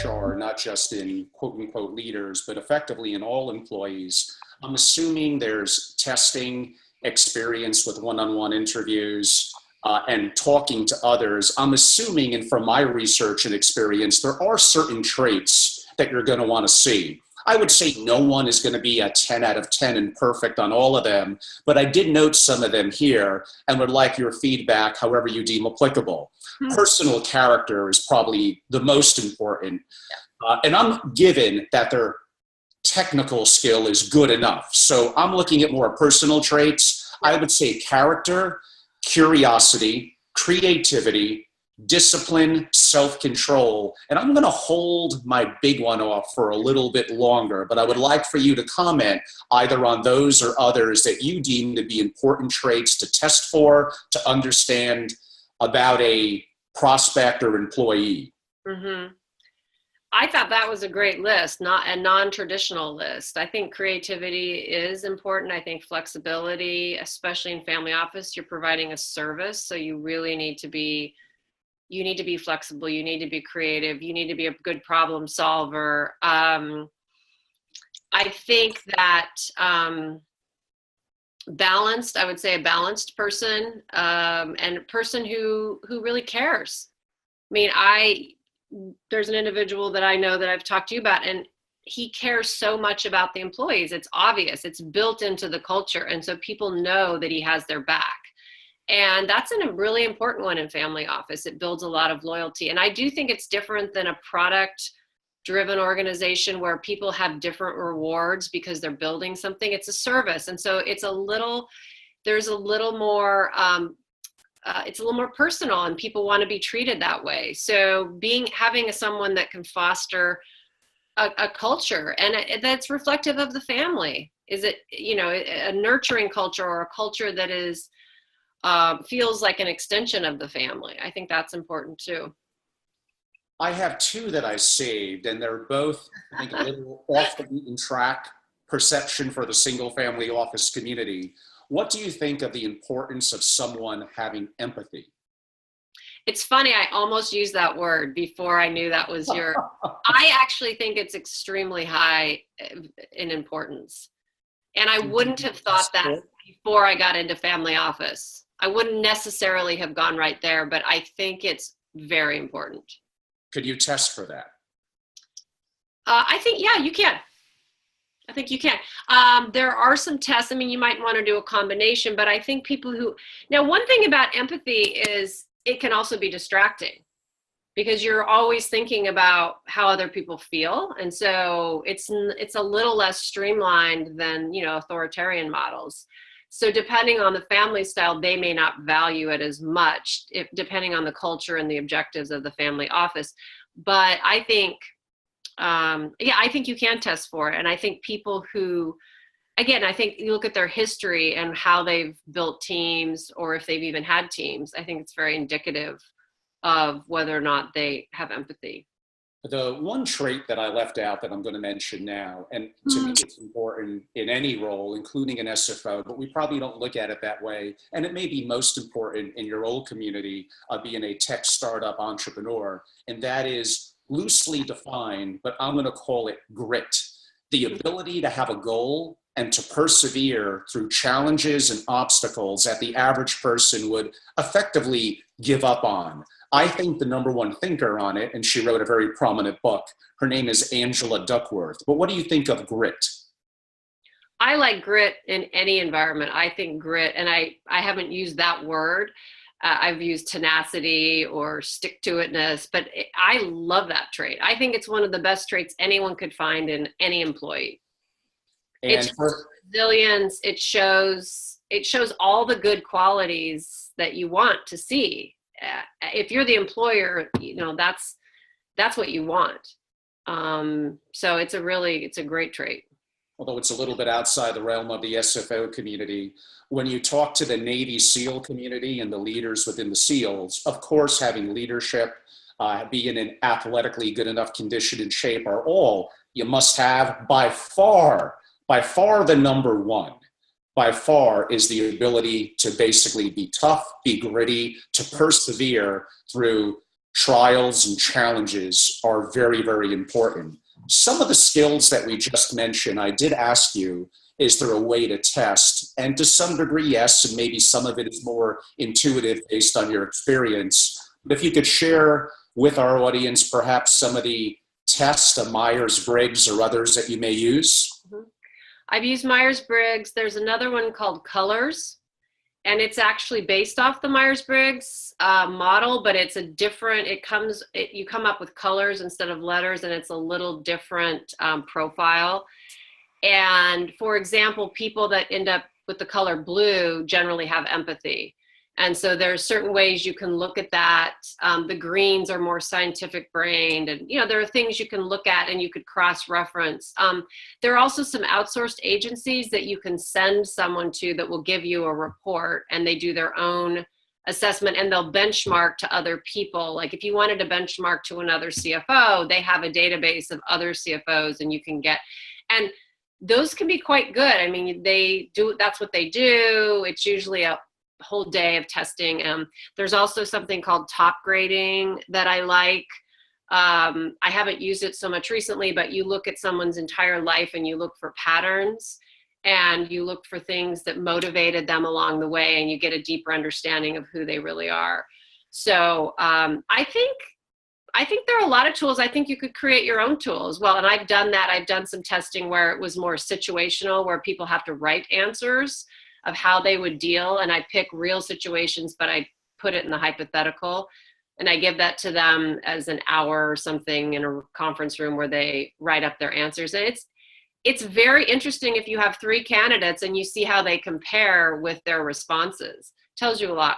HR, not just in quote unquote leaders, but effectively in all employees, I'm assuming there's testing experience with one-on-one interviews and talking to others. I'm assuming, and from my research and experience, there are certain traits that you're going to want to see. I would say no one is going to be a 10 out of 10 and perfect on all of them, but I did note some of them here and would like your feedback however you deem applicable. Personal character is probably the most important. And I'm given that their technical skill is good enough. So I'm looking at more personal traits. I would say character, curiosity, creativity, discipline, self-control, and I'm going to hold my big one off for a little bit longer, but I would like for you to comment either on those or others that you deem to be important traits to test for, to understand about a prospect or employee. Mm-hmm. I thought that was a great list, not a non-traditional list. I think creativity is important. I think flexibility, especially in family office, you're providing a service, so you really need to be flexible. You need to be creative. You need to be a good problem solver. I think that balanced, I would say a balanced person, and a person who really cares. I mean, there's an individual that I know that I've talked to you about, and he cares so much about the employees. It's obvious. It's built into the culture. And so people know that he has their back. And that's a really important one in family office. It builds a lot of loyalty. And I do think it's different than a product-driven organization where people have different rewards because they're building something. It's a service. And so it's a little more personal, and people want to be treated that way. So having someone that can foster a culture and that's reflective of the family. Is it, a nurturing culture or a culture that is feels like an extension of the family? I think that's important too. I have two that I saved, and they're both, I think, a little off the beaten track perception for the single family office community. What do you think of the importance of someone having empathy? It's funny, I almost used that word before I knew that was I actually think it's extremely high in importance. And I wouldn't have thought that before I got into family office. I wouldn't necessarily have gone right there, but I think it's very important. Could you test for that? I think, yeah, you can. I think you can. There are some tests. I mean, you might want to do a combination, but I think now one thing about empathy is it can also be distracting because you're always thinking about how other people feel. And so it's a little less streamlined than, authoritarian models. So depending on the family style, they may not value it as much, depending on the culture and the objectives of the family office. But I think, I think you can test for it. And I think people who, again, I think you look at their history and how they've built teams, or if they've even had teams, I think it's very indicative of whether or not they have empathy. The one trait that I left out that I'm going to mention now, and to me it's important in any role, including an SFO, but we probably don't look at it that way. And it may be most important in your old community of being a tech startup entrepreneur. And that is loosely defined, but I'm going to call it grit. The ability to have a goal and to persevere through challenges and obstacles that the average person would effectively give up on. I think the number one thinker on it, and she wrote a very prominent book, her name is Angela Duckworth. But what do you think of grit? I like grit in any environment. I think grit, and I haven't used that word. I've used tenacity or stick-to-itness, but I love that trait. I think it's one of the best traits anyone could find in any employee. And it shows resilience. It shows all the good qualities that you want to see. If you're the employer, that's what you want. So it's a great trait. Although it's a little bit outside the realm of the SFO community, when you talk to the Navy SEAL community and the leaders within the SEALs, of course, having leadership, being in athletically good enough condition and shape are all you must have. By far the number one. By far is the ability to basically be tough, be gritty, to persevere through trials and challenges are very, very important. Some of the skills that we just mentioned, I did ask you, is there a way to test? And to some degree, yes, and maybe some of it is more intuitive based on your experience. But if you could share with our audience perhaps some of the tests, a Myers-Briggs or others that you may use. I've used Myers-Briggs. There's another one called Colors, and it's actually based off the Myers-Briggs model, but it's a different, you come up with colors instead of letters, and it's a little different profile. And for example, people that end up with the color blue generally have empathy. And so there's certain ways you can look at that. The greens are more scientific brained, and there are things you can look at and you could cross-reference. There are also some outsourced agencies that you can send someone to that will give you a report, and they do their own assessment, and they'll benchmark to other people. Like if you wanted to benchmark to another CFO, they have a database of other CFOs, and you can get, and those can be quite good. I mean, that's what they do. It's usually a whole day of testing. There's also something called top grading that I like. I haven't used it so much recently, but you look at someone's entire life and you look for patterns and you look for things that motivated them along the way, and you get a deeper understanding of who they really are. So I think there are a lot of tools. I think you could create your own tool as well. And I've done that. I've done some testing where it was more situational, where people have to write answers of how they would deal. And I pick real situations, but I put it in the hypothetical. And I give that to them as an hour or something in a conference room where they write up their answers. And it's very interesting if you have 3 candidates and you see how they compare with their responses. Tells you a lot.